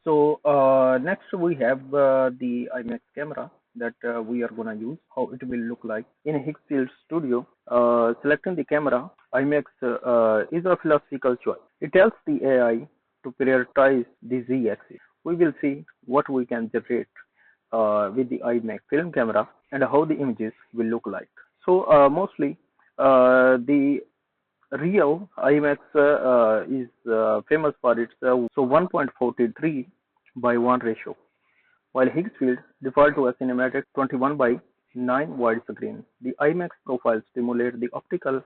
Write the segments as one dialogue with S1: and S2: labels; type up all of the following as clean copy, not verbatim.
S1: So next we have the IMAX camera that we are gonna use, how it will look like in Higgsfield Studio. Selecting the camera, IMAX is a philosophical choice. It tells the AI to prioritize the Z-axis. We will see what we can generate with the IMAX film camera and how the images will look like. So mostly the real IMAX is famous for its 1.43 by 1 ratio, while Higgsfield default to a cinematic 21 by 9 widescreen. The IMAX profile stimulates the optical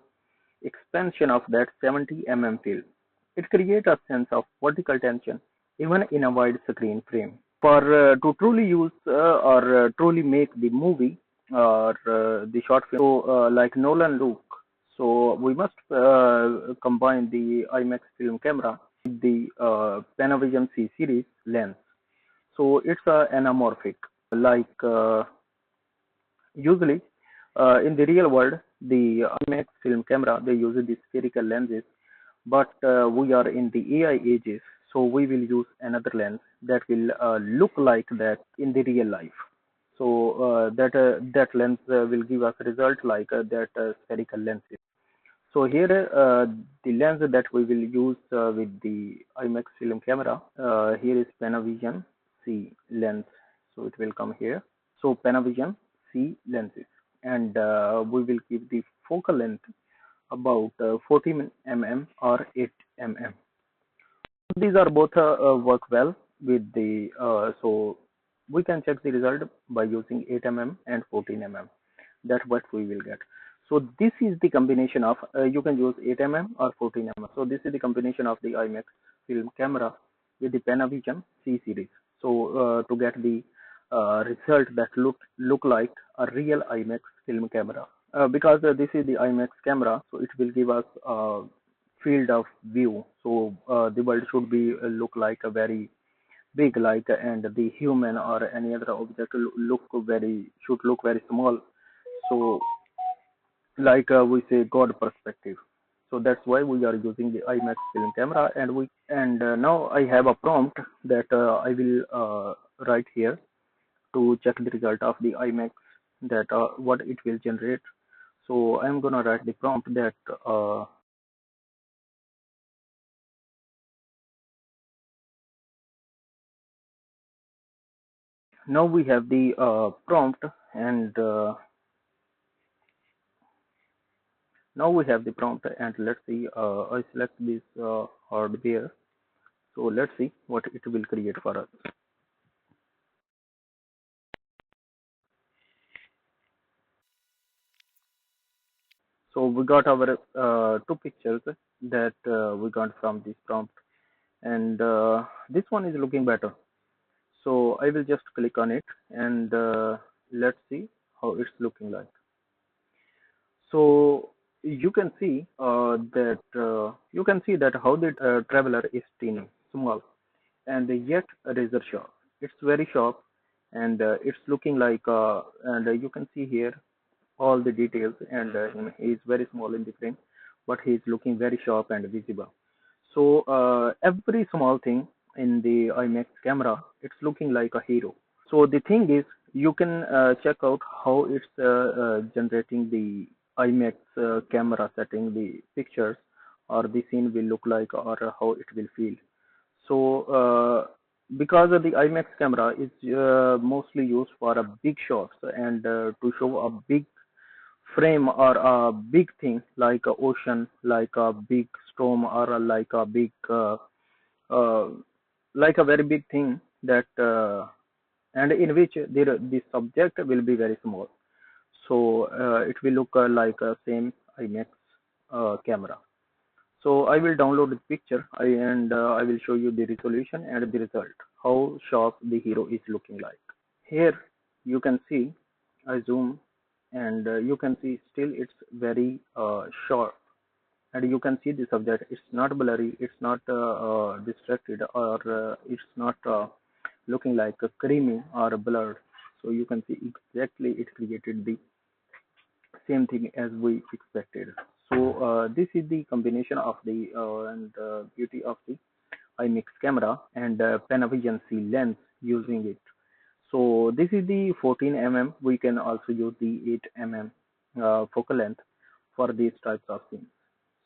S1: expansion of that 70 mm field. It creates a sense of vertical tension even in a widescreen frame. For to truly use or truly make the movie or the short film, so like Nolan look, so we must combine the IMAX film camera with the Panavision C series lens. So it's anamorphic, like usually in the real world, the IMAX film camera they use the spherical lenses, but we are in the AI ages, so we will use another lens that will look like that in the real life. So that lens will give us a result like that spherical lenses. So here the lens that we will use with the IMAX film camera, here is Panavision C lens. So it will come here. So Panavision C lenses, and we will keep the focal length about 40 mm or 8 mm. These are both work well with the so we can check the result by using 8 mm and 14 mm. That's what we will get. So this is the combination of you can use 8 mm or 14 mm. So this is the combination of the IMAX film camera with the Panavision C series. So to get the result that look like a real IMAX film camera. Because this is the IMAX camera, so it will give us field of view. So the world should be look like a very big, like and the human or any other object look very should look very small. So like we say God perspective. So that's why we are using the IMAX film camera, and now I have a prompt that I will write here to check the result of the IMAX that what it will generate. So I'm gonna write the prompt that now we have the prompt, and now we have the prompt, and let's see. I select this hardware. So let's see what it will create for us. So we got our two pictures that we got from this prompt, and this one is looking better. So I will just click on it, and let's see how it's looking like. So you can see that how the traveler is teeny, small, and yet razor sharp. It's very sharp, and it's looking like and you can see here all the details, and he is very small in the frame, but he is looking very sharp and visible. So every small thing in the IMAX camera, it's looking like a hero. So the thing is, you can check out how it's generating the IMAX camera setting, the pictures or the scene will look like, or how it will feel. So because of the IMAX camera is mostly used for a big shots and to show a big frame or a big thing like a ocean, like a big storm, or like a big uh, like a very big thing that and in which the subject will be very small. So it will look like a same IMAX camera. So I will download the picture and I will show you the resolution and the result, how sharp the hero is looking like. Here you can see, I zoom, and you can see still it's very sharp, and you can see the subject. It's not blurry, it's not distracted, or it's not looking like a creamy or blurred. So you can see exactly it created the same thing as we expected. So this is the combination of the and beauty of the IMAX camera and Panavision C lens using it. So this is the 14 mm. We can also use the 8 mm focal length for these types of scenes.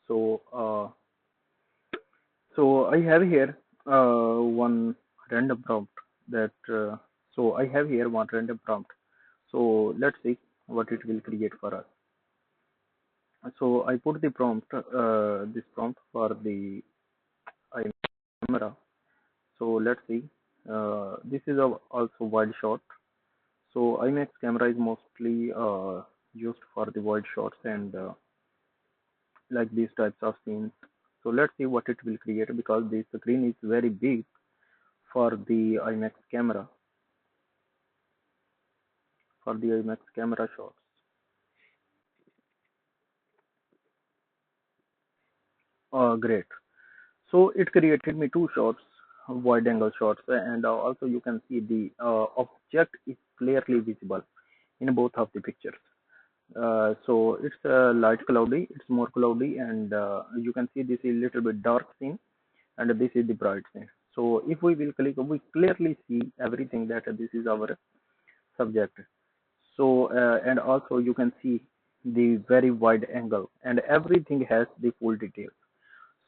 S1: So I have here one random prompt that I have here one random prompt. So let's see what it will create for us. So I put the prompt, this prompt for the IMAX camera. So let's see. This is also wide shot. So IMAX camera is mostly used for the wide shots and like these types of scenes. So let's see what it will create because the screen is very big for the IMAX camera shots. Great. So it created me two shots, wide angle shots, and also you can see the object is clearly visible in both of the pictures. So it's light cloudy, it's more cloudy, and you can see this is a little bit dark scene, and this is the bright scene. So if we will click, we clearly see everything that this is our subject. So and also you can see the very wide angle, and everything has the full details.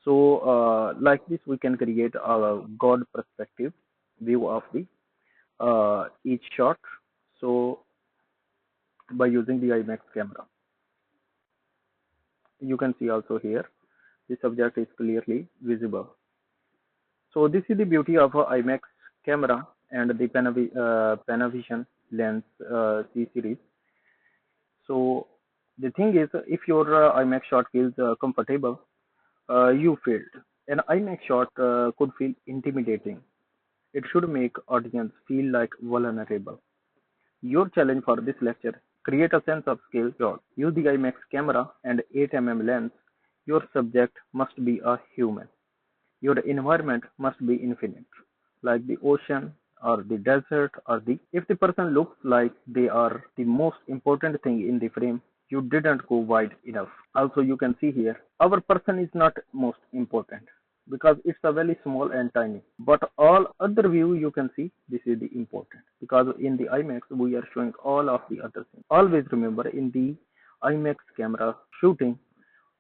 S1: So like this, we can create a God perspective view of the each shot. So by using the IMAX camera, you can see also here the subject is clearly visible. So this is the beauty of a IMAX camera and the Panavision lens C series. So the thing is, if your IMAX shot feels comfortable, you failed. An IMAX shot could feel intimidating. It should make audience feel like vulnerable. Your challenge for this lecture: create a sense of scale shot. Use the IMAX camera and 8 mm lens. Your subject must be a human. Your environment must be infinite, like the ocean or the desert or the if the person looks like they are the most important thing in the frame, you didn't go wide enough. Also you can see here our person is not most important because it's a very small and tiny, but all other view you can see this is the important because in the IMAX we are showing all of the other things. Always remember, in the IMAX camera shooting,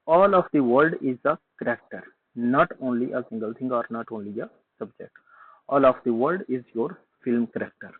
S1: all of the world is a character, not only a single thing or not only a subject. All of the world is your film character.